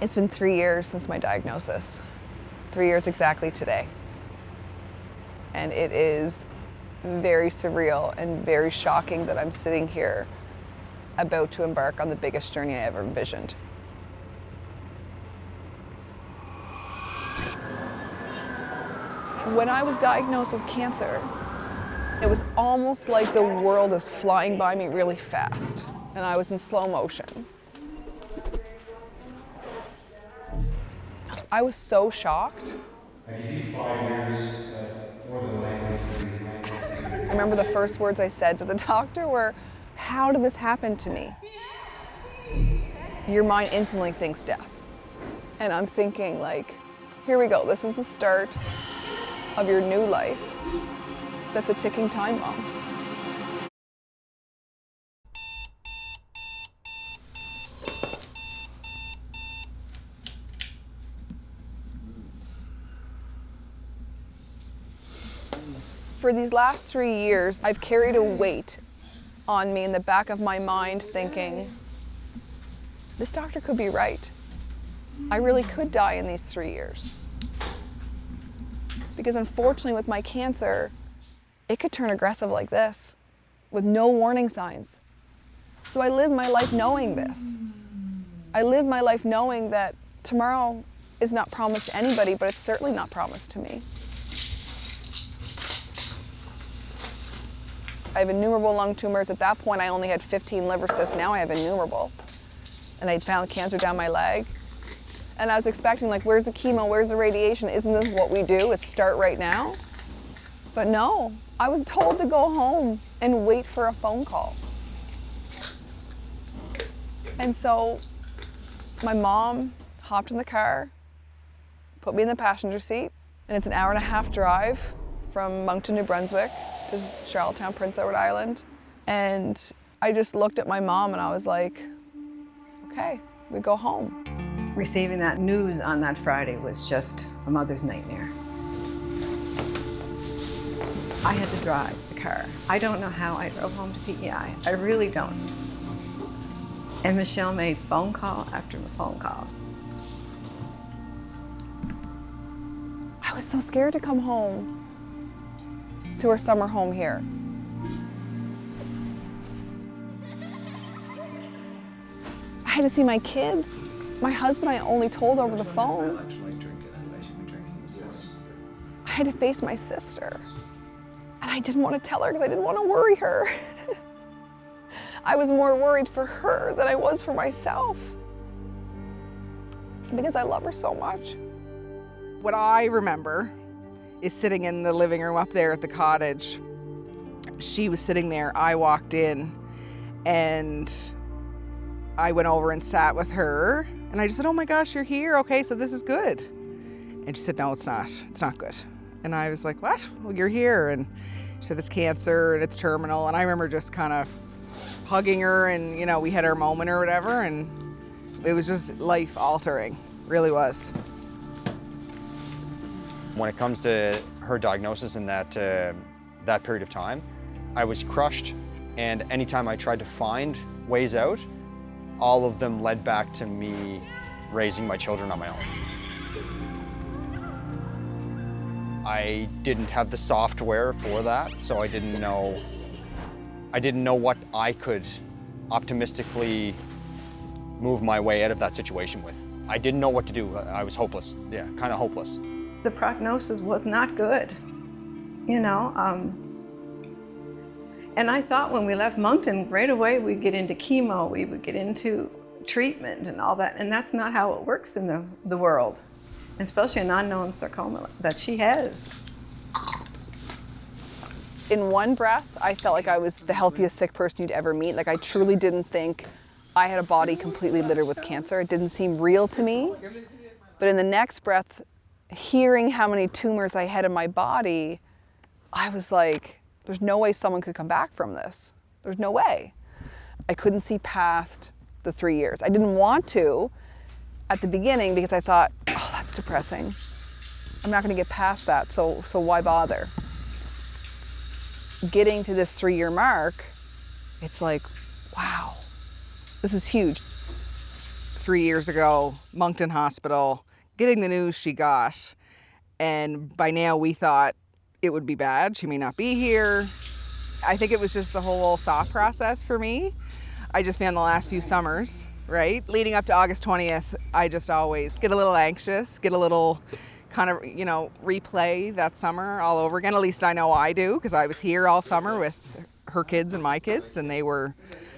It's been 3 years since my diagnosis. 3 years exactly today. And it is very surreal and very shocking that I'm sitting here about to embark on the biggest journey I ever envisioned. When I was diagnosed with cancer, it was almost like the world was flying by me really fast, and I was in slow motion. I was so shocked. I give you 5 years, more than likely. I remember the first words I said to the doctor were, "How did this happen to me?" Your mind instantly thinks death. And I'm thinking, like, here we go. This is the start of your new life. That's a ticking time bomb. For these last 3 years, I've carried a weight on me in the back of my mind thinking, this doctor could be right. I really could die in these 3 years. Because unfortunately with my cancer, it could turn aggressive like this with no warning signs. So I live my life knowing this. I live my life knowing that tomorrow is not promised to anybody, but it's certainly not promised to me. I have innumerable lung tumors. At that point, I only had 15 liver cysts. Now I have innumerable. And I found cancer down my leg. And I was expecting, like, where's the chemo? Where's the radiation? Isn't this what we do, is start right now? But no, I was told to go home and wait for a phone call. And so my mom hopped in the car, put me in the passenger seat, and it's an 1.5-hour drive from Moncton, New Brunswick to Charlottetown, Prince Edward Island. And I just looked at my mom and I was like, okay, we go home. Receiving that news on that Friday was just a mother's nightmare. I had to drive the car. I don't know how I drove home to PEI. I really don't. And Michelle made phone call after phone call. I was so scared to come home to our summer home here. I had to see my kids. My husband I only told over the phone. I had to face my sister. And I didn't want to tell her because I didn't want to worry her. I was more worried for her than I was for myself. Because I love her so much. What I remember is sitting in the living room up there at the cottage. She was sitting there, I walked in, and I went over and sat with her, and I just said, oh my gosh, you're here, okay, so this is good. And she said, no, it's not good. And I was like, what? Well, you're here. And she said, it's cancer, and it's terminal. And I remember just kind of hugging her, and you know, we had our moment or whatever, and it was just life altering, really was. When it comes to her diagnosis in that period of time, I was crushed, and anytime I tried to find ways out, all of them led back to me raising my children on my own. I didn't have the software for that, so I didn't know what I could optimistically move my way out of that situation with. I didn't know what to do. I was hopeless, yeah, kind of hopeless. The prognosis was not good, you know. And I thought when we left Moncton, right away we'd get into chemo, we would get into treatment and all that, and that's not how it works in the world, especially an unknown sarcoma that she has. In one breath, I felt like I was the healthiest sick person you'd ever meet. Like I truly didn't think I had a body completely littered with cancer. It didn't seem real to me. But in the next breath, hearing how many tumors I had in my body, I was like, there's no way someone could come back from this. There's no way. I couldn't see past the 3 years. I didn't want to at the beginning because I thought, oh, that's depressing. I'm not gonna get past that, so why bother? Getting to this 3-year mark, it's like, wow, this is huge. 3 years ago, Moncton Hospital, getting the news she got. And by now we thought it would be bad. She may not be here. I think it was just the whole thought process for me. I just found the last few summers, right? Leading up to August 20th, I just always get a little anxious, get a little kind of, replay that summer all over again. At least I know I do, because I was here all summer with her kids and my kids, and they were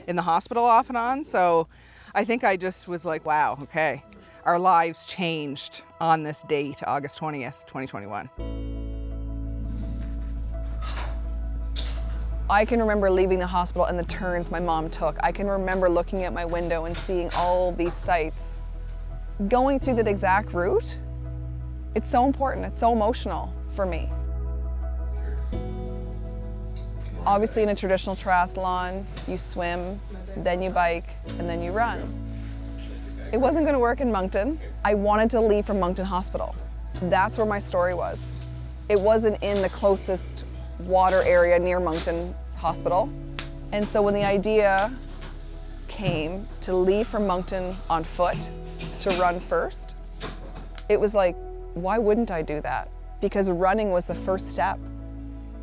in the hospital off and on. So I think I just was like, wow, okay. Our lives changed on this date, August 20th, 2021. I can remember leaving the hospital and the turns my mom took. I can remember looking at my window and seeing all these sights. Going through that exact route, it's so important, it's so emotional for me. Obviously in a traditional triathlon, you swim, then you bike, and then you run. It wasn't gonna work in Moncton. I wanted to leave from Moncton Hospital. That's where my story was. It wasn't in the closest water area near Moncton Hospital. And so when the idea came to leave from Moncton on foot to run first, it was like, why wouldn't I do that? Because running was the first step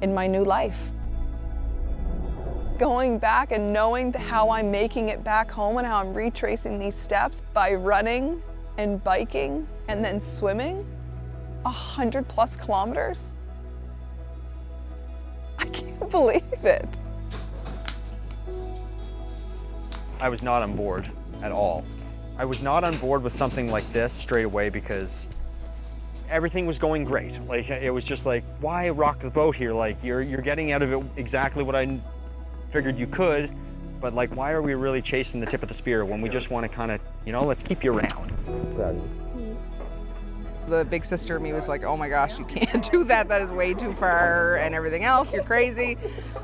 in my new life. Going back and knowing how I'm making it back home and how I'm retracing these steps by running and biking and then swimming 100+ kilometers. I can't believe it. I was not on board at all. I was not on board with something like this straight away because everything was going great. Like, it was just like, why rock the boat here? Like, you're getting out of it exactly what I figured you could, but like, why are we really chasing the tip of the spear when we just want to kind of, let's keep you around. The big sister of me was like, oh my gosh, you can't do that. That is way too far and everything else. You're crazy.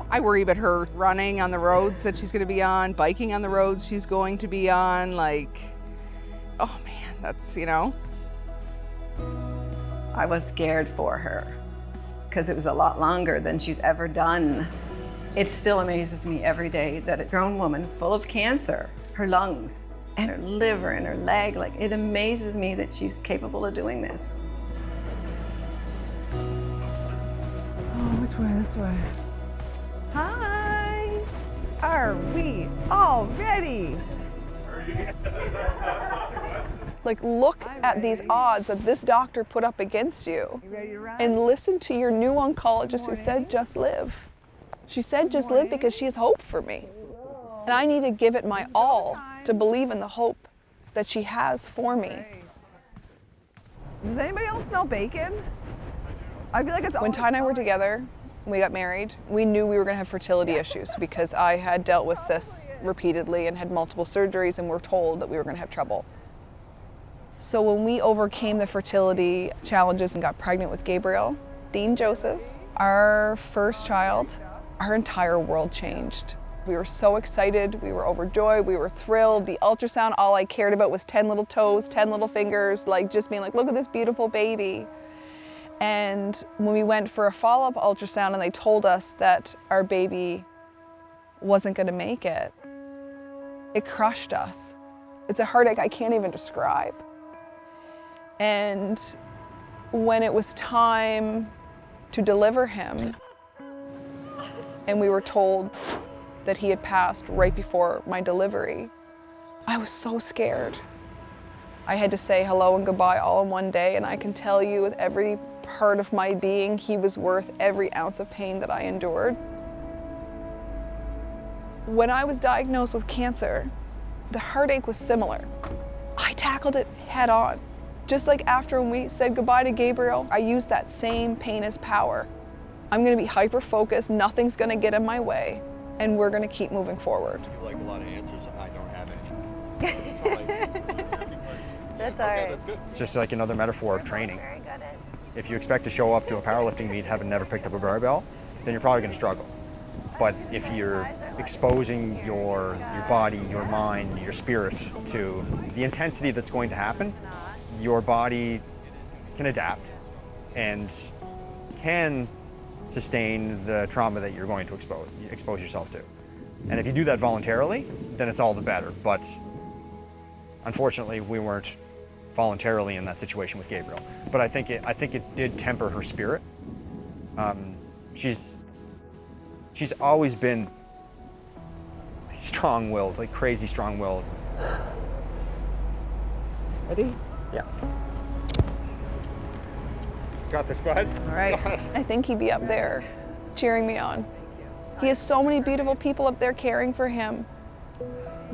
I worry about her running on the roads that she's going to be on, biking on the roads she's going to be on. Like, oh man, that's, I was scared for her because it was a lot longer than she's ever done. It still amazes me every day that a grown woman full of cancer, her lungs and her liver and her leg, like, it amazes me that she's capable of doing this. Oh, which way? This way. Hi, are we all ready? Like, look at these odds that this doctor put up against you and listen to your new oncologist who said, just live. She said, just live because she has hope for me. And I need to give it my all to believe in the hope that she has for me. Does anybody else smell bacon? I feel like it's When Ty and I were together, we got married, we knew we were gonna have fertility issues because I had dealt with cysts repeatedly and had multiple surgeries and were told that we were gonna have trouble. So when we overcame the fertility challenges and got pregnant with Gabriel, Dean Joseph, our first child, our entire world changed. We were so excited, we were overjoyed, we were thrilled. The ultrasound, all I cared about was 10 little toes, 10 little fingers, like just being like, look at this beautiful baby. And when we went for a follow-up ultrasound and they told us that our baby wasn't gonna make it, it crushed us. It's a heartache I can't even describe. And when it was time to deliver him, and we were told that he had passed right before my delivery, I was so scared. I had to say hello and goodbye all in one day, and I can tell you with every part of my being, he was worth every ounce of pain that I endured. When I was diagnosed with cancer, the heartache was similar. I tackled it head on. Just like after when we said goodbye to Gabriel, I used that same pain as power. I'm gonna be hyper-focused, nothing's gonna get in my way, and we're gonna keep moving forward. You like a lot of answers, and I don't have any. That's all right. It's just like another metaphor of training. Very good at. If you expect to show up to a powerlifting meet having never picked up a barbell, then you're probably gonna struggle. But if you're exposing your body, your mind, your spirit to the intensity that's going to happen, your body can adapt and can sustain the trauma that you're going to expose yourself to. And if you do that voluntarily, then it's all the better. But Unfortunately, we weren't voluntarily in that situation with Gabriel, but I think it did temper her spirit. She's always been strong-willed, like crazy strong-willed. Ready? Yeah. Got this, bud. All right. I think he'd be up there cheering me on. He has so many beautiful people up there caring for him.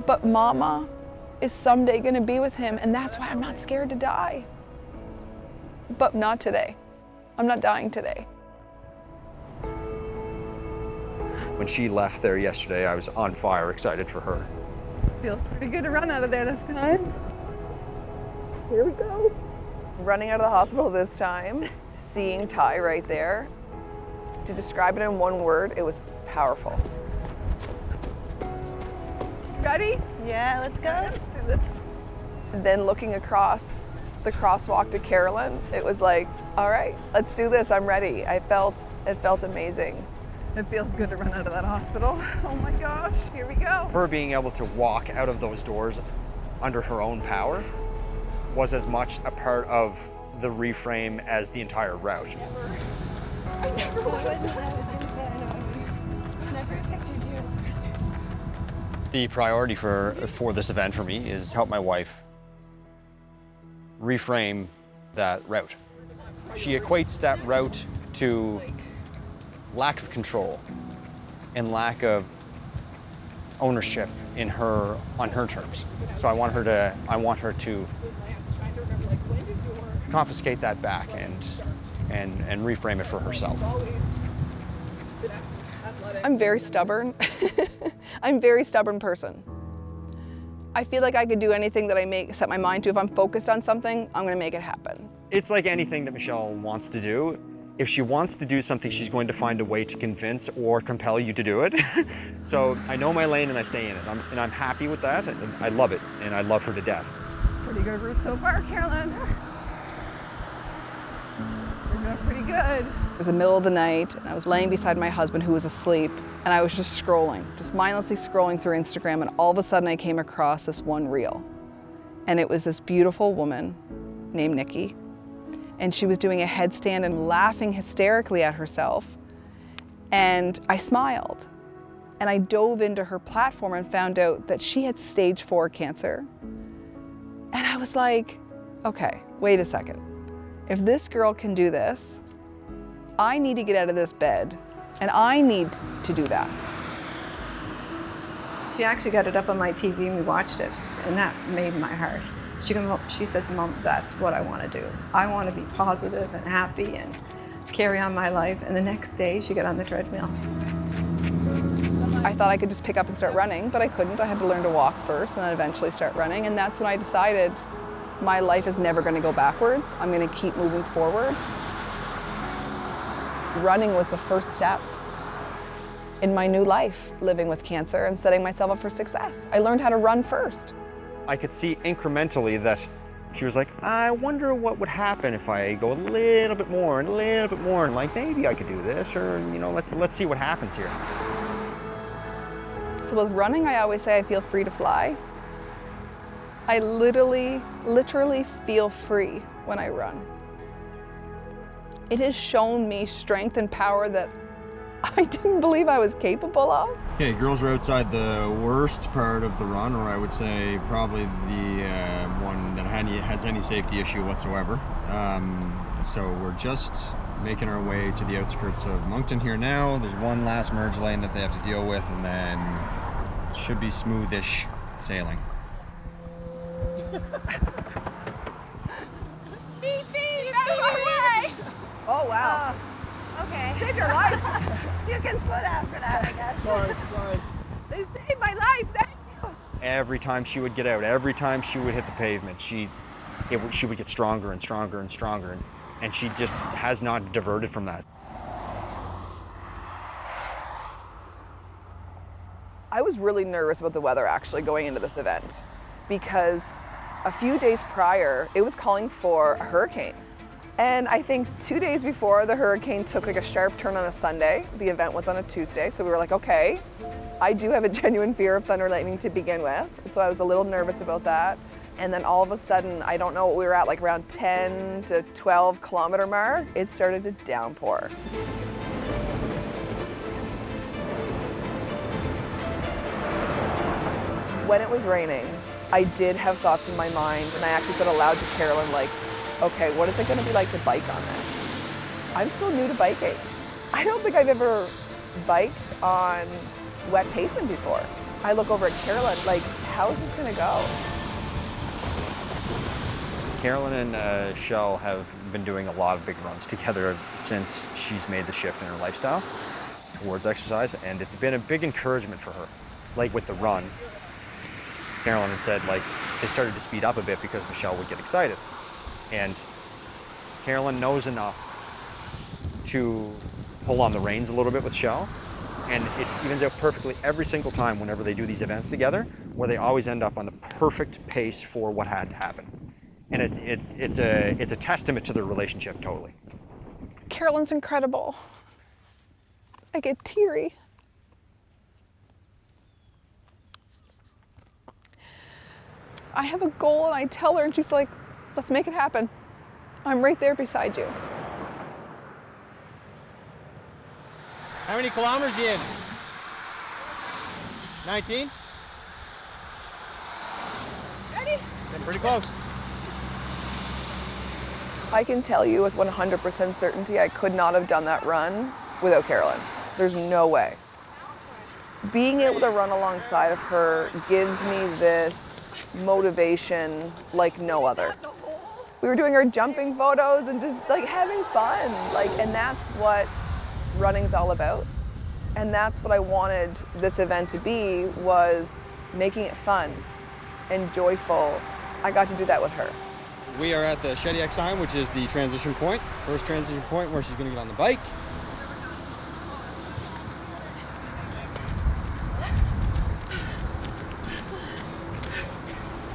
But Mama is someday gonna be with him, and that's why I'm not scared to die. But not today. I'm not dying today. When she left there yesterday, I was on fire, excited for her. Feels pretty good to run out of there this time. Here we go. Running out of the hospital this time, seeing Ty right there. To describe it in one word, it was powerful. Ready? Yeah, let's go. Let's do this. Then looking across the crosswalk to Carolyn, it was like, all right, let's do this, I'm ready. It felt amazing. It feels good to run out of that hospital. Oh my gosh, here we go. Her being able to walk out of those doors under her own power was as much a part of the reframe as the entire route. I never would have never pictured you as The priority for this event for me is help my wife reframe that route. She equates that route to lack of control and lack of ownership on her terms. So I want her to confiscate that back and reframe it for herself. I'm very stubborn. I'm a very stubborn person. I feel like I could do anything that I set my mind to. If I'm focused on something, I'm gonna make it happen. It's like anything that Michelle wants to do. If she wants to do something, she's going to find a way to convince or compel you to do it. So I know my lane and I stay in it. And I'm happy with that. And I love it. And I love her to death. Pretty good route so far, Carolyn. We're doing pretty good. It was the middle of the night, and I was laying beside my husband who was asleep, and I was just scrolling, just mindlessly scrolling through Instagram, and all of a sudden I came across this one reel. And it was this beautiful woman named Nikki, and she was doing a headstand and laughing hysterically at herself. And I smiled, and I dove into her platform and found out that she had stage 4 cancer. And I was like, okay, wait a second. If this girl can do this, I need to get out of this bed, and I need to do that. She actually got it up on my TV and we watched it, and that made my heart. She says, Mom, that's what I want to do. I want to be positive and happy and carry on my life. And the next day she got on the treadmill. I thought I could just pick up and start running, but I couldn't. I had to learn to walk first and then eventually start running. And that's when I decided my life is never going to go backwards. I'm going to keep moving forward. Running was the first step in my new life, living with cancer and setting myself up for success. I learned how to run first. I could see incrementally that she was like, I wonder what would happen if I go a little bit more and a little bit more, and like maybe I could do this, or let's see what happens here. So with running, I always say I feel free to fly. I literally feel free when I run. It has shown me strength and power that I didn't believe I was capable of. Okay, girls are outside the worst part of the run, or I would say probably the one that has any safety issue whatsoever. So we're just making our way to the outskirts of Moncton here now. There's one last merge lane that they have to deal with, and then it should be smoothish sailing. Beep, beep, out of my way! Oh, wow. Okay. Saved your life. You can foot after that, I guess. Sorry. They saved my life, thank you. Every time she would get out, every time she would hit the pavement, she would get stronger and stronger and stronger, and she just has not diverted from that. I was really nervous about the weather actually going into this event because a few days prior, it was calling for a hurricane. And I think 2 days before, the hurricane took like a sharp turn on a Sunday. The event was on a Tuesday, so we were like, okay, I do have a genuine fear of thunder and lightning to begin with. And so I was a little nervous about that. And then all of a sudden, I don't know what we were at, like around 10 to 12 kilometer mark, it started to downpour. When it was raining, I did have thoughts in my mind, and I actually said aloud to Carolyn, like, okay, what is it gonna be like to bike on this? I'm still new to biking. I don't think I've ever biked on wet pavement before. I look over at Carolyn, like, how is this gonna go? Carolyn and Shell have been doing a lot of big runs together since she's made the shift in her lifestyle towards exercise, and it's been a big encouragement for her. Like with the run, Carolyn had said, like, they started to speed up a bit because Michelle would get excited. And Carolyn knows enough to pull on the reins a little bit with Shell, and it evens out perfectly every single time whenever they do these events together, where they always end up on the perfect pace for what had to happen. And it's a testament to their relationship, totally. Carolyn's incredible. I get teary. I have a goal and I tell her and she's like, let's make it happen. I'm right there beside you. How many kilometers you in? 19? Ready? Getting pretty close. I can tell you with 100% certainty I could not have done that run without Carolyn. There's no way. Being able to run alongside of her gives me this motivation like no other. We were doing our jumping photos and just like having fun, and that's what running's all about. And that's what I wanted this event to be, was making it fun and joyful. I got to do that with her. We are at the Shediac sign, which is the transition point. First transition point where she's going to get on the bike.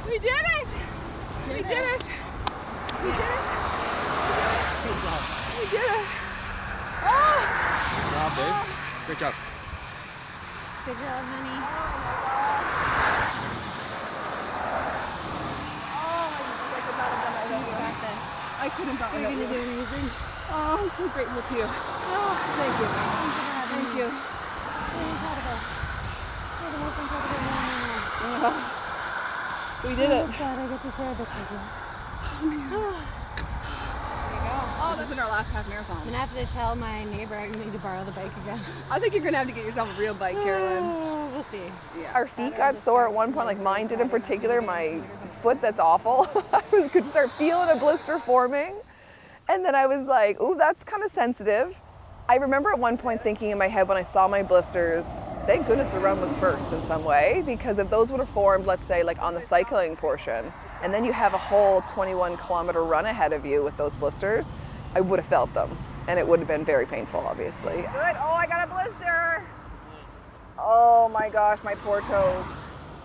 We did it! We did it! We did it! We did it! Oh! Good job, babe. Great job. Good job, honey. I couldn't have You're gonna do amazing. Oh, I'm so grateful to you. Oh, Thank you. thank you. Incredible. You're the most incredible woman. We did it. I'm glad I get to share this with you. Oh, this isn't our last half marathon. I'm gonna have to tell my neighbor I need to borrow the bike again. I think you're gonna have to get yourself a real bike, Carolyn. Oh, we'll see. Our feet got sore at one point, like mine did in particular. My foot, that's awful. I could start feeling a blister forming. And then I was like, ooh, that's kind of sensitive. I remember at one point thinking in my head when I saw my blisters, thank goodness the run was first in some way, because if those would have formed, let's say, like on the cycling portion, and then you have a whole 21-kilometer run ahead of you with those blisters, I would have felt them, and it would have been very painful, obviously. Good. Oh, I got a blister. Oh my gosh, my poor toe.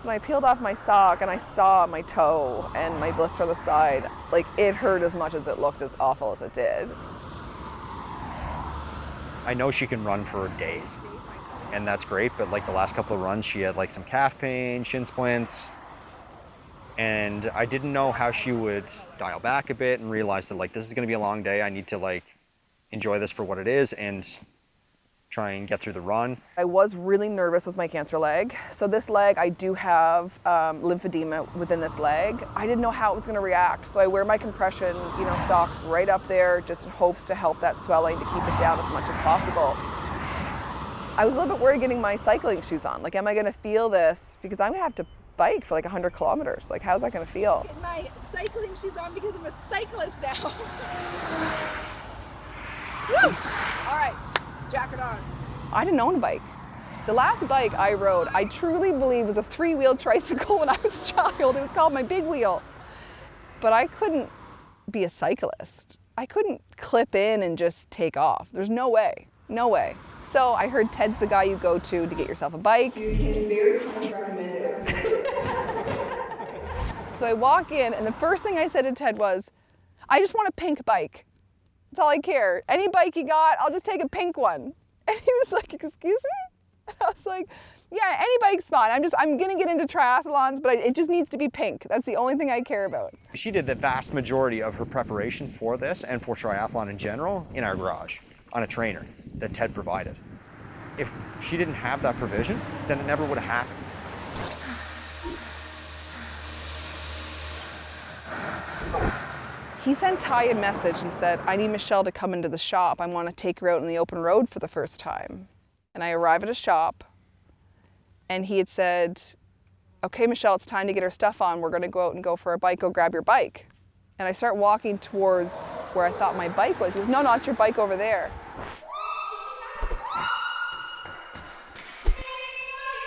When I peeled off my sock and I saw my toe and my blister on the side, like it hurt as much as it looked as awful as it did. I know she can run for days, and that's great, but like the last couple of runs, she had like some calf pain, shin splints, and I didn't know how she would dial back a bit and realize that like this is gonna be a long day. I need to like enjoy this for what it is and try and get through the run. I was really nervous with my cancer leg. So this leg, I do have lymphedema within this leg. I didn't know how it was gonna react. So I wear my compression, socks right up there, just in hopes to help that swelling, to keep it down as much as possible. I was a little bit worried getting my cycling shoes on. Like, am I gonna feel this? Because I'm gonna have to bike for like 100 kilometers. Like, how's that gonna feel? Get my cycling shoes on because I'm a cyclist now. Woo! All right. Jacket on. I didn't own a bike. The last bike I rode, I truly believe was a 3-wheel tricycle when I was a child. It was called my big wheel. But I couldn't be a cyclist. I couldn't clip in and just take off. There's no way, no way. So I heard Ted's the guy you go to get yourself a bike. Very much recommended. So I walk in and the first thing I said to Ted was, I just want a pink bike. That's all I care. Any bike you got, I'll just take a pink one. And he was like, excuse me? And I was like, Yeah, any bike's fine. I'm gonna get into triathlons, but it just needs to be pink. That's the only thing I care about. She did the vast majority of her preparation for this and for triathlon in general in our garage on a trainer that Ted provided. If she didn't have that provision, then it never would have happened. He sent Ty a message and said, I need Michelle to come into the shop. I want to take her out on the open road for the first time. And I arrive at a shop, and he had said, okay, Michelle, it's time to get her stuff on. We're going to go out and go for a bike. Go grab your bike. And I start walking towards where I thought my bike was. He goes, no, it's your bike over there.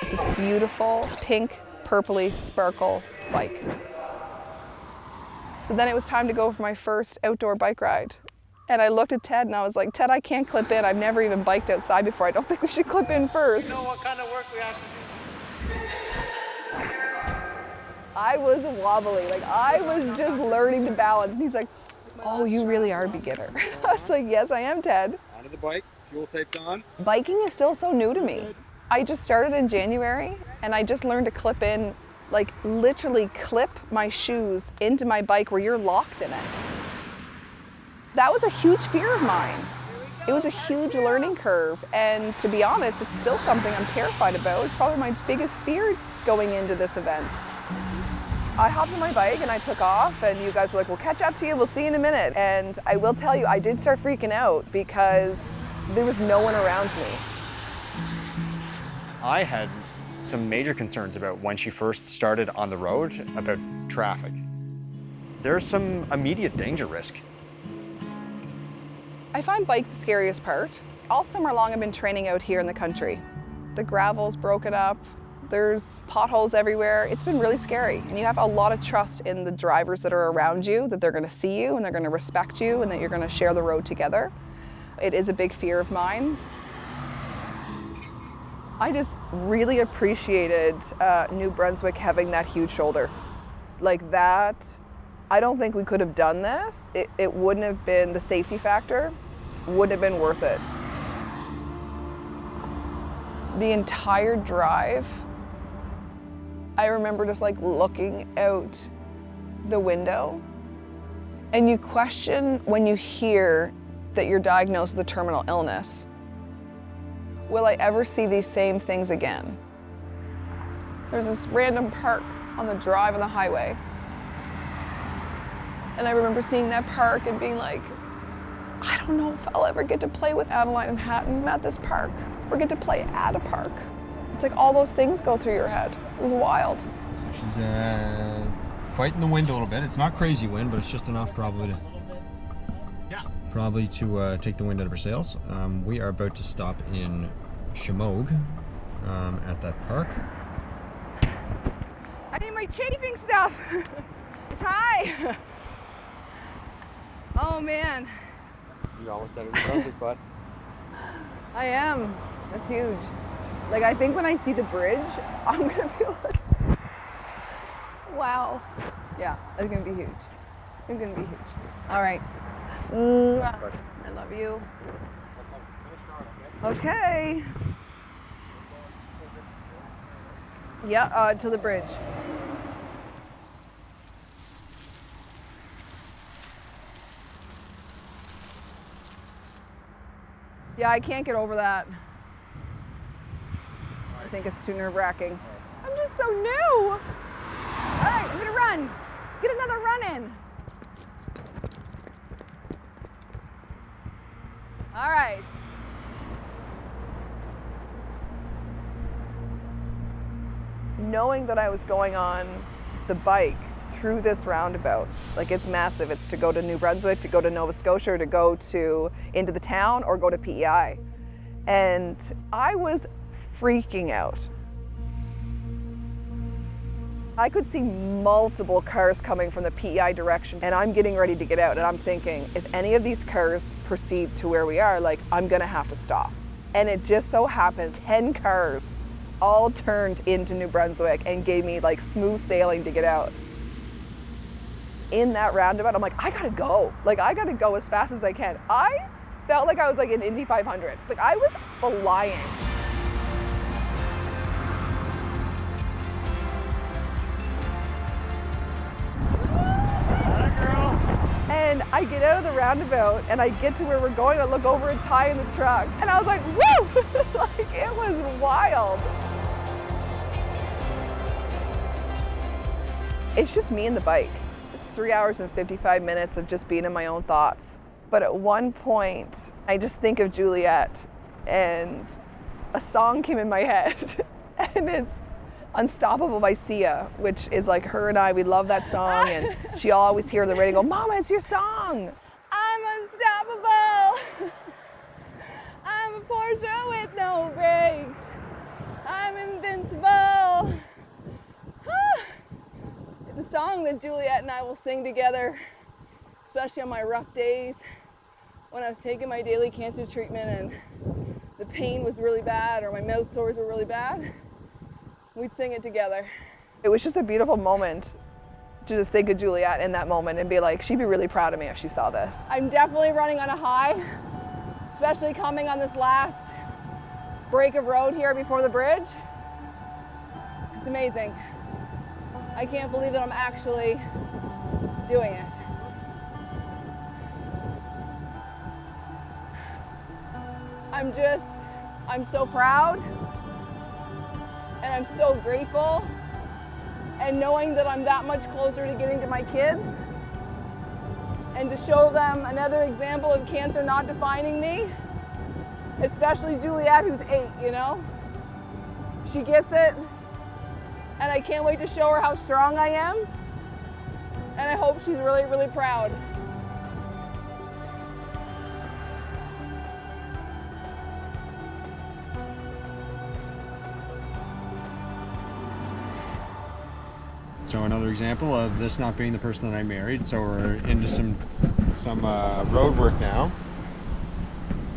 It's this beautiful pink, purpley sparkle bike. So then it was time to go for my first outdoor bike ride. And I looked at Ted and I was like, Ted, I can't clip in. I've never even biked outside before. I don't think we should clip in first. You know what kind of work we have to do? I was wobbly, like I was just learning to balance. And he's like, oh, you really are a beginner. I was like, yes, I am, Ted. Onto the bike, fuel taped on. Biking is still so new to me. I just started in January and I just learned to clip in, like literally clip my shoes into my bike where you're locked in it. That was a huge fear of mine. It was a huge learning curve, and to be honest, it's still something I'm terrified about. It's probably my biggest fear going into this event. I hopped on my bike and I took off, and you guys were like, we'll catch up to you, we'll see you in a minute. And I will tell you, I did start freaking out because there was no one around me. I had some major concerns about when she first started on the road about traffic. There's some immediate danger risk. I find bike the scariest part. All summer long I've been training out here in the country. The gravel's broken up, there's potholes everywhere. It's been really scary, and you have a lot of trust in the drivers that are around you, that they're gonna see you and they're gonna respect you and that you're gonna share the road together. It is a big fear of mine. I just really appreciated New Brunswick having that huge shoulder. Like that, I don't think we could have done this. It wouldn't have been, the safety factor wouldn't have been worth it. The entire drive, I remember just like looking out the window, and you question when you hear that you're diagnosed with a terminal illness. Will I ever see these same things again? There's this random park on the drive on the highway. And I remember seeing that park and being like, I don't know if I'll ever get to play with Adeline and Hatton at this park, or get to play at a park. It's like all those things go through your head. It was wild. So she's fighting the wind a little bit. It's not crazy wind, but it's just enough probably to take the wind out of her sails. We are about to stop in Chimogue at that park. I need my chafing stuff. Hi. Oh man. You almost had it perfect, bud. I am. That's huge. Like I think when I see the bridge, I'm gonna be like, wow. Yeah, it's gonna be huge. It's gonna be huge. All right. I love you. Okay. Yeah, to the bridge. Yeah, I can't get over that. I think it's too nerve-wracking. I'm just so new. All right, I'm gonna run. Get another run in. All right. Knowing that I was going on the bike through this roundabout, like it's massive. It's to go to New Brunswick, to go to Nova Scotia, or to go into the town, or go to PEI. And I was freaking out. I could see multiple cars coming from the PEI direction, and I'm getting ready to get out, and I'm thinking, if any of these cars proceed to where we are, like, I'm gonna have to stop. And it just so happened 10 cars all turned into New Brunswick and gave me like smooth sailing to get out. In that roundabout, I'm like, I gotta go. Like, I gotta go as fast as I can. I felt like I was like in Indy 500. Like, I was flying. I get out of the roundabout and I get to where we're going. I look over at Ty in the truck and I was like, woo! Like, it was wild. It's just me and the bike. It's 3 hours and 55 minutes of just being in my own thoughts. But at one point, I just think of Juliet and a song came in my head and it's Unstoppable by Sia, which is like her and I, we love that song, and she'll always hear the radio go, Mama, it's your song. I'm unstoppable. I'm a Porsche with no brakes. I'm invincible. It's a song that Juliet and I will sing together, especially on my rough days when I was taking my daily cancer treatment and the pain was really bad or my mouth sores were really bad. We'd sing it together. It was just a beautiful moment to just think of Juliet in that moment and be like, she'd be really proud of me if she saw this. I'm definitely running on a high, especially coming on this last break of road here before the bridge. It's amazing. I can't believe that I'm actually doing it. I'm so proud. And I'm so grateful, and knowing that I'm that much closer to getting to my kids and to show them another example of cancer not defining me, especially Juliet, who's 8, you know? She gets it, and I can't wait to show her how strong I am, and I hope she's really, really proud. So another example of this not being the person that I married. So we're into some road work now.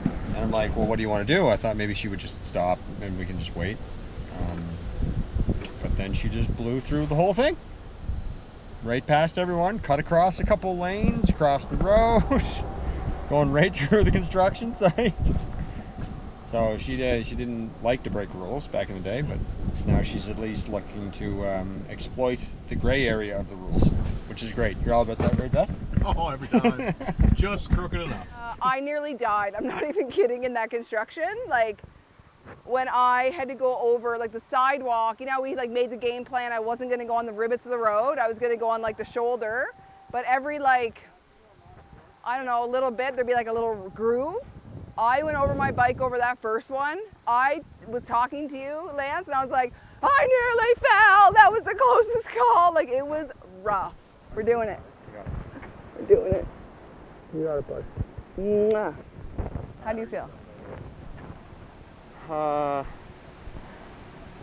And I'm like, well, what do you want to do? I thought maybe she would just stop and we can just wait. But then she just blew through the whole thing. Right past everyone, cut across a couple lanes, across the road, going right through the construction site. So she didn't like to break rules back in the day, but now she's at least looking to exploit the gray area of the rules, which is great. You're all about that, right, Bess? Oh, every time. Just crooked enough. I nearly died. I'm not even kidding in that construction. Like, when I had to go over like the sidewalk, you know, we like made the game plan. I wasn't going to go on the rivets of the road. I was going to go on like the shoulder. But every like, I don't know, a little bit, there'd be like a little groove. I went over my bike over that first one. I was talking to you, Lance, and I was like, I nearly fell. That was the closest call. Like, it was rough. We're doing it. We're doing it. You got it, bud. Mwah. How do you feel?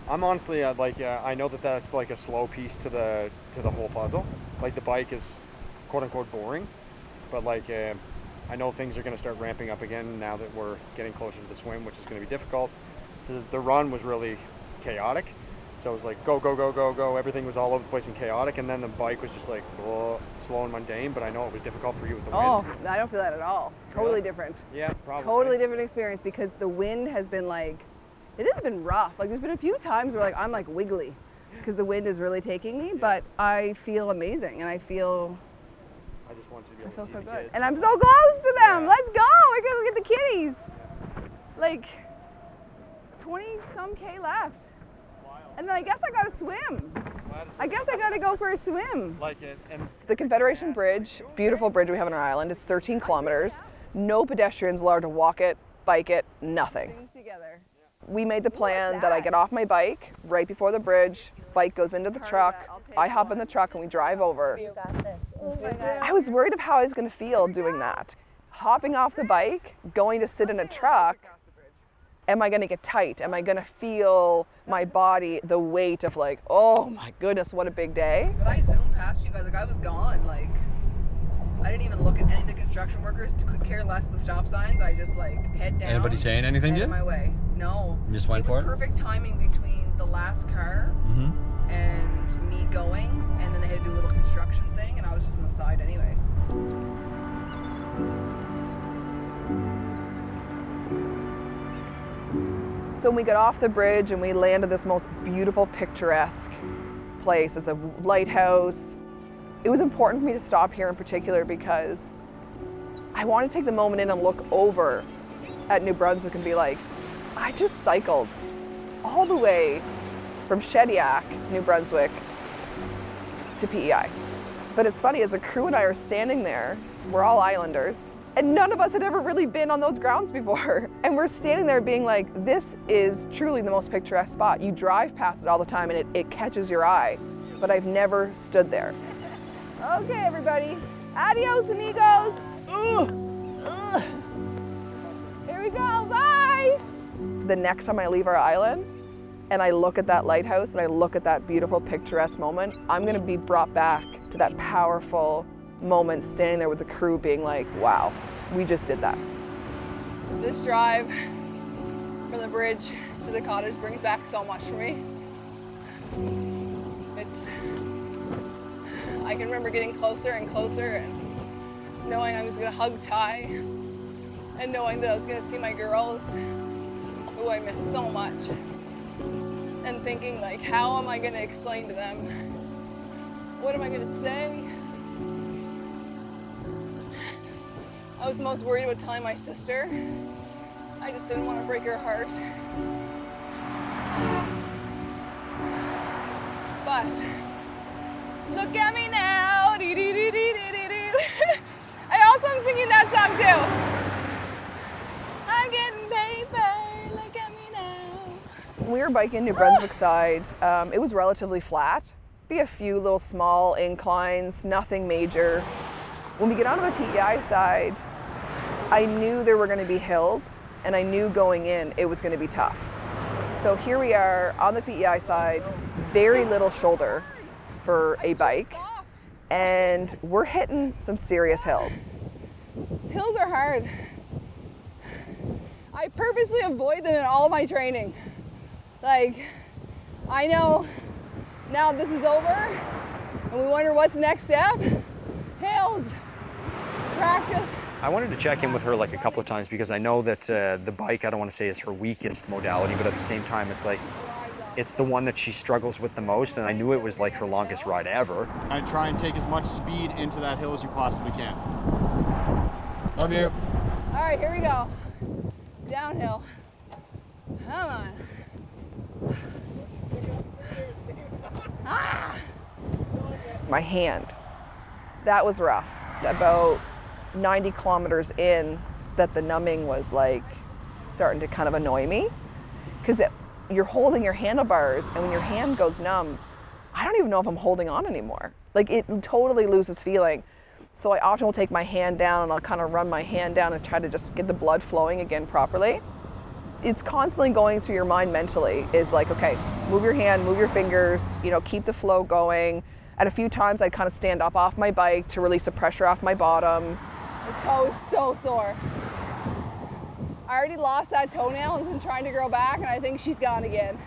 I'm honestly I know that that's like a slow piece to the whole puzzle. Like, the bike is quote unquote boring, but like I know things are going to start ramping up again now that we're getting closer to the swim, which is going to be difficult. The run was really chaotic, so it was like go go go go go. Everything was all over the place and chaotic, and then the bike was just like slow and mundane. But I know it was difficult for you with the wind. Oh, I don't feel that at all. Totally Really? different. Yeah, probably. Totally different experience because the wind has been like, it has been rough. Like, there's been a few times where like I'm like wiggly because the wind is really taking me, but I feel amazing and I feel I just want you to be I able feel to so see the good. kids. And I'm so close to them. Yeah. Let's go. I gotta look at the kitties. Like 20 some K left. And then I guess I gotta swim. I guess I gotta go for a swim. Like it, and The Confederation Bridge, beautiful bridge we have on our island. It's 13 kilometers. No pedestrians allowed to walk it, bike it, nothing. We made the plan that I get off my bike right before the bridge, bike goes into the truck, I hop in the truck and we drive over. I was worried of how I was going to feel doing that. Hopping off the bike, going to sit in a truck, am I going to get tight? Am I going to feel my body, the weight of like, oh my goodness, what a big day. But I zoomed past you guys, like I was gone, like I didn't even look at any of the construction workers, could care less of the stop signs. I just like head down. Anybody saying anything to you? My way. No. You just went for it? It was perfect timing between the last car and me going, and then they had to do a little construction thing, and I was just on the side anyways. So we got off the bridge and we landed this most beautiful, picturesque place. It's a lighthouse. It was important for me to stop here in particular because I want to take the moment in and look over at New Brunswick and be like, I just cycled all the way from Shediac, New Brunswick, to PEI. But it's funny, as a crew and I are standing there, we're all islanders, and none of us had ever really been on those grounds before. And we're standing there being like, this is truly the most picturesque spot. You drive past it all the time and it catches your eye, but I've never stood there. Okay, everybody, adios, amigos. Ugh. Here we go, bye. The next time I leave our island and I look at that lighthouse and I look at that beautiful picturesque moment, I'm gonna be brought back to that powerful moment standing there with the crew being like, wow, we just did that. This drive from the bridge to the cottage brings back so much for me. I can remember getting closer and closer and knowing I was gonna hug Ty and knowing that I was gonna see my girls, who I miss so much, and thinking like, how am I gonna explain to them? What am I gonna say? I was most worried about telling my sister. I just didn't want to break her heart. But look at me now. I also am singing that song too. I'm getting paper. Look at me now. We were biking New Brunswick side. It was relatively flat. Be a few little small inclines, nothing major. When we get onto the PEI side, I knew there were going to be hills, and I knew going in it was going to be tough. So here we are on the PEI side, very little shoulder for a bike, and we're hitting some serious hills. Hills are hard. I purposely avoid them in all my training. Like, I know now this is over, and we wonder what's the next step. Hills, practice. I wanted to check in with her like a couple of times because I know that the bike, I don't want to say is her weakest modality, but at the same time, it's like, it's the one that she struggles with the most, and I knew it was like her longest ride ever. I try and take as much speed into that hill as you possibly can. Love you. All right, here we go. Downhill. Come on. Ah! My hand, that was rough. About 90 kilometers in, that the numbing was like starting to kind of annoy me, because you're holding your handlebars, and when your hand goes numb, I don't even know if I'm holding on anymore. Like, it totally loses feeling. So I often will take my hand down and I'll kind of run my hand down and try to just get the blood flowing again properly. It's constantly going through your mind mentally, is like, okay, move your hand, move your fingers, you know, keep the flow going. And a few times I kind of stand up off my bike to release the pressure off my bottom. The toe is so sore. I already lost that toenail and been trying to grow back, and I think she's gone again.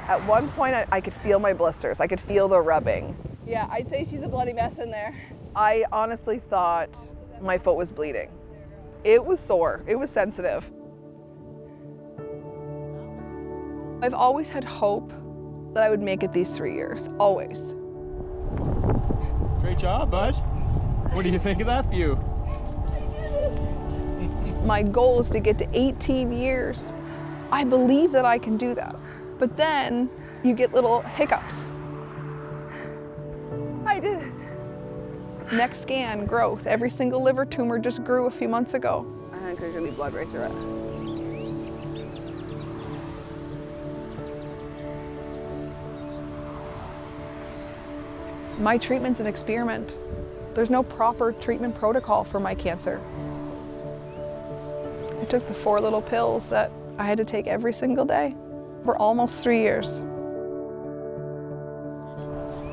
At one point, I could feel my blisters. I could feel the rubbing. Yeah, I'd say she's a bloody mess in there. I honestly thought my foot was bleeding. It was sore. It was sensitive. I've always had hope that I would make it these 3 years. Always. Great job, bud. What do you think of that view? My goal is to get to 18 years. I believe that I can do that. But then you get little hiccups. I did it. Next scan, growth. Every single liver tumor just grew a few months ago. I think there's gonna be blood right through it. My treatment's an experiment. There's no proper treatment protocol for my cancer. I took the 4 little pills that I had to take every single day for almost 3 years.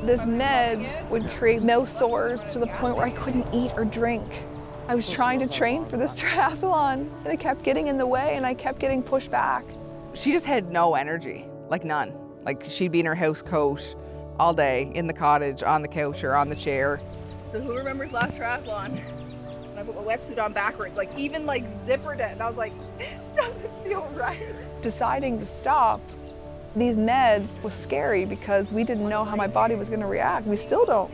This med would create mouth sores to the point where I couldn't eat or drink. I was trying to train for this triathlon, and it kept getting in the way, and I kept getting pushed back. She just had no energy, like none. Like, she'd be in her house coat all day, in the cottage, on the couch or on the chair. So who remembers last triathlon? And I put my wetsuit on backwards, like even like zippered it, and I was like, this doesn't feel right. Deciding to stop these meds was scary because we didn't know how my body was going to react. We still don't.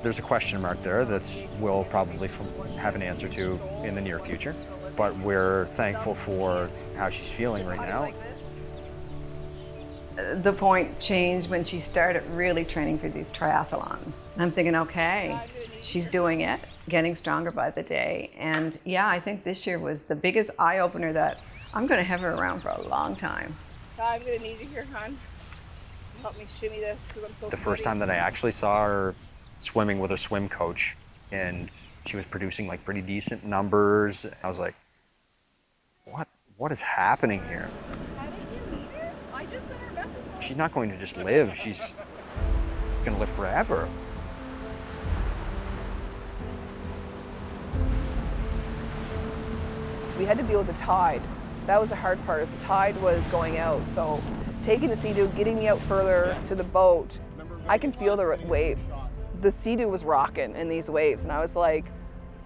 There's a question mark there that we'll probably have an answer to in the near future, but we're thankful for how she's feeling right now. The point changed when she started really training for these triathlons. I'm thinking, okay, she's doing it, getting stronger by the day. And yeah, I think this year was the biggest eye-opener that I'm going to have her around for a long time. Ty, I'm going to need you here, hon. Help me shimmy this because I'm so The first time that I actually saw her swimming with a swim coach, and she was producing like pretty decent numbers, I was like, what is happening here? How did you meet her? I just sent her a message. She's not going to just live, she's going to live forever. We had to deal with the tide. That was the hard part, is the tide was going out. So taking the Sea-Doo, getting me out further to the boat, I can feel the waves. The Sea-Doo was rocking in these waves, and I was like,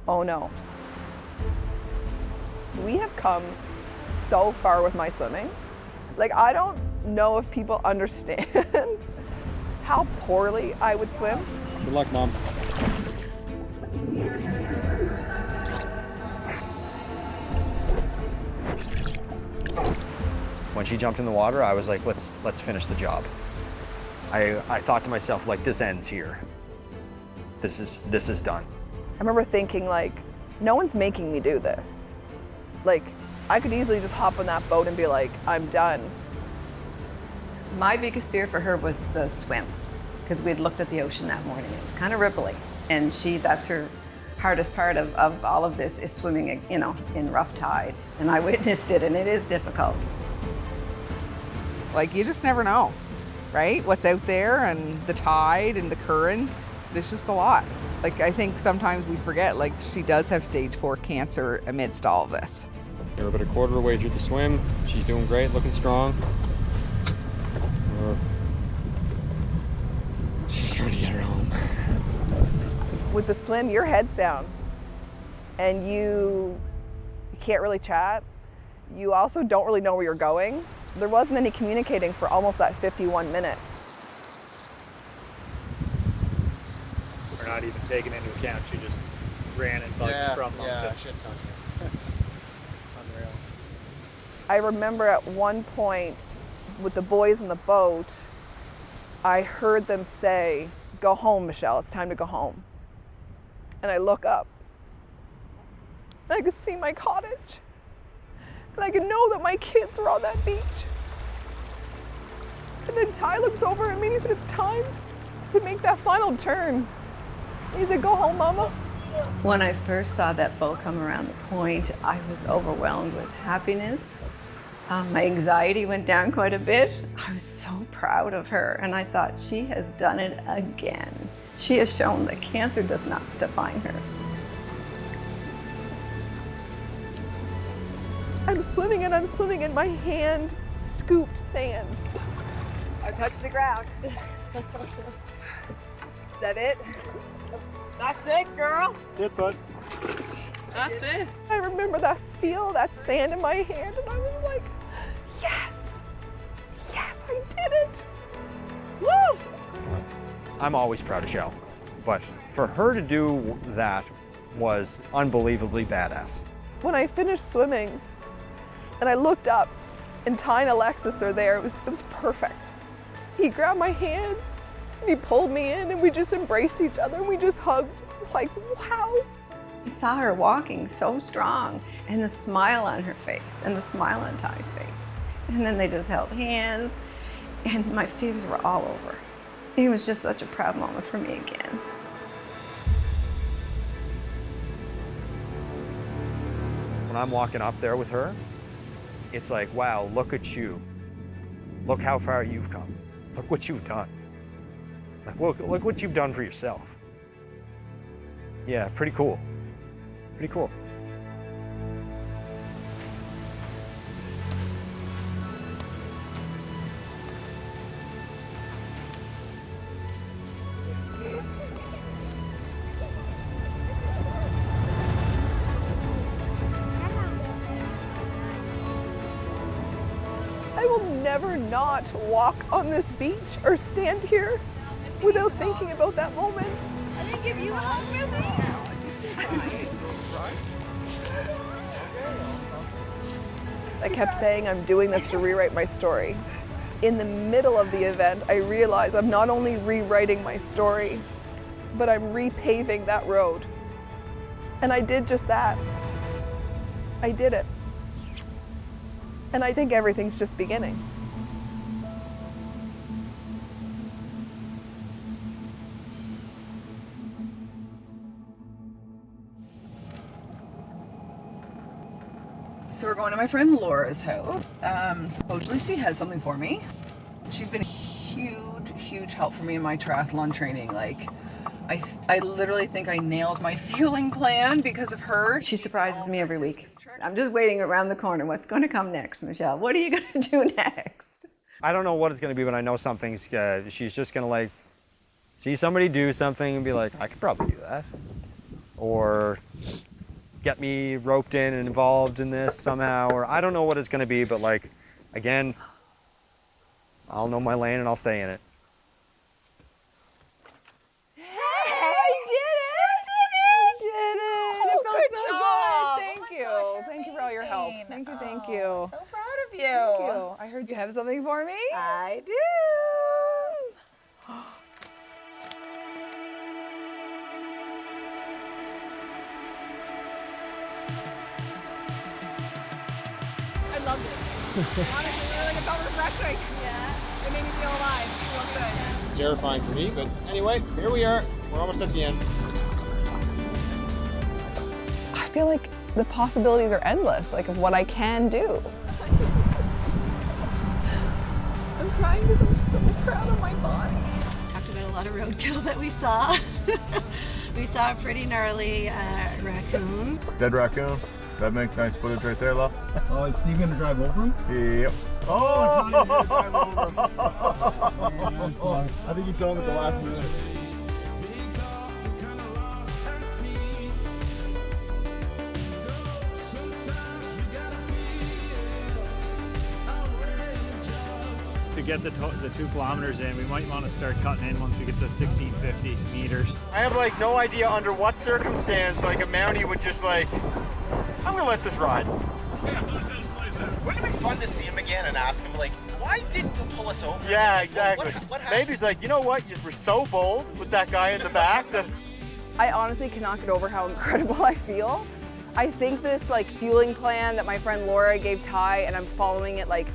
oh no. We have come so far with my swimming. Like, I don't know if people understand how poorly I would swim. Good luck, Mom. When she jumped in the water, I was like, let's finish the job. I thought to myself, like, this ends here. This is done. I remember thinking, like, no one's making me do this. Like, I could easily just hop on that boat and be like, I'm done. My biggest fear for her was the swim, because we had looked at the ocean that morning. It was kind of ripply, and that's her hardest part of all of this, is swimming, you know, in rough tides. And I witnessed it, and it is difficult. Like, you just never know, right? What's out there, and the tide and the current. It's just a lot. Like, I think sometimes we forget, like, she does have stage 4 cancer amidst all of this. We're about a quarter of the way through the swim. She's doing great, looking strong. She's trying to get her home. With the swim, your head's down, and you can't really chat. You also don't really know where you're going. There wasn't any communicating for almost that 51 minutes. We're not even taking into account, she just ran and bugged from Moncton. Yeah, shit ton. Unreal. I remember at one point with the boys in the boat, I heard them say, "Go home, Michelle, it's time to go home." And I look up, and I could see my cottage, and I could know that my kids were on that beach. And then Ty looks over at me and he said, "It's time to make that final turn." He said, "Go home, Mama." When I first saw that boat come around the point, I was overwhelmed with happiness. My anxiety went down quite a bit. I was so proud of her, and I thought, she has done it again. She has shown that cancer does not define her. I'm swimming and my hand scooped sand. I touched the ground. Is that it? That's it, girl. Good, bud. That's it. I remember that feel, that sand in my hand, and I was like, yes, yes, I did it. Woo! I'm always proud of Shell, but for her to do that was unbelievably badass. When I finished swimming and I looked up and Ty and Alexis are there, it was perfect. He grabbed my hand and he pulled me in and we just embraced each other and we just hugged, like, wow. I saw her walking so strong, and the smile on her face, and the smile on Ty's face. And then they just held hands, and my fears were all over. It was just such a proud moment for me again. When I'm walking up there with her, it's like, wow, look at you. Look how far you've come. Look what you've done. Like, look what you've done for yourself. Yeah, pretty cool. Pretty cool. I will never not walk on this beach or stand here without thinking about that moment. give you a hug, Missy? I kept saying I'm doing this to rewrite my story. In the middle of the event, I realized I'm not only rewriting my story, but I'm repaving that road. And I did just that. I did it. And I think everything's just beginning. So we're going to my friend Laura's house. Supposedly she has something for me. She's been a huge help for me in my triathlon training. Like, I literally think I nailed my fueling plan because of her. She surprises me every week. I'm just waiting around the corner. What's going to come next, Michelle? What are you going to do next? I don't know what it's going to be, but I know something's, she's just going to like see somebody do something and be like, I could probably do that. Or get me roped in and involved in this somehow, or I don't know what it's going to be, but like, again, I'll know my lane and I'll stay in it. Hey, I did it! It felt so good. Thank you. Thank you for all your help. Thank you. Thank you. So proud of you. Thank you. I heard you have something for me. I do. I loved it. Honestly, really, it felt refreshing. Yeah. It made me feel alive. It felt good. Terrifying for me, but anyway, here we are. We're almost at the end. I feel like the possibilities are endless, like of what I can do. I'm crying because I'm so proud of my body. Talked about a lot of roadkill that we saw. We saw a pretty gnarly raccoon. Dead raccoon. That makes nice footage right there, love. Oh, is Steve gonna drive over him? Yep. Oh, Johnny did drive over him. I think he saw him at the last minute. To get the 2 kilometers in, we might want to start cutting in once we get to 1650 meters. I have like no idea under what circumstance like a Mountie would just like, I'm gonna let this ride. Wouldn't it be fun to see him again and ask him, like, why didn't you pull us over? Yeah, exactly. What happened? Maybe he's like, you know what, you were so bold with that guy in the back that... I honestly cannot get over how incredible I feel. I think this like fueling plan that my friend Laura gave Ty, and I'm following it like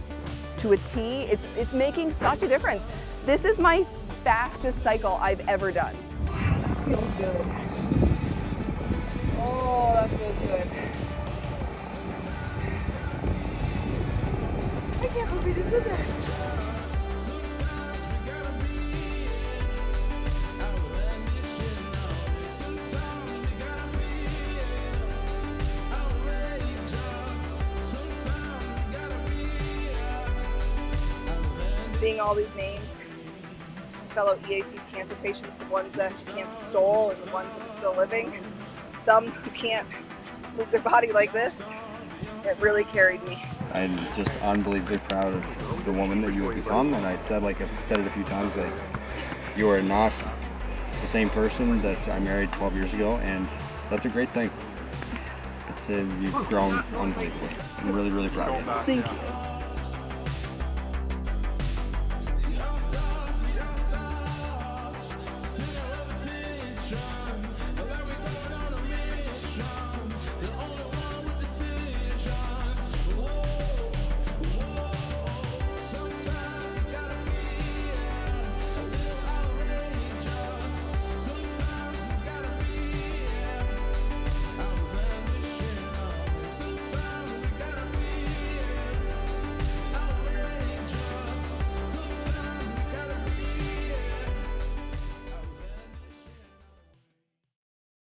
to a T, it's making such a difference. This is my fastest cycle I've ever done. Feels good. Oh, that feels good. I can't believe we just did that. Seeing all these names, fellow EAT cancer patients, the ones that cancer stole and the ones that are still living, some who can't move their body like this, it really carried me. I'm just unbelievably proud of the woman that you have become, and I've said it a few times, like, you are not the same person that I married 12 years ago, and that's a great thing. You've grown unbelievably. I'm really, really proud of you. Thank you.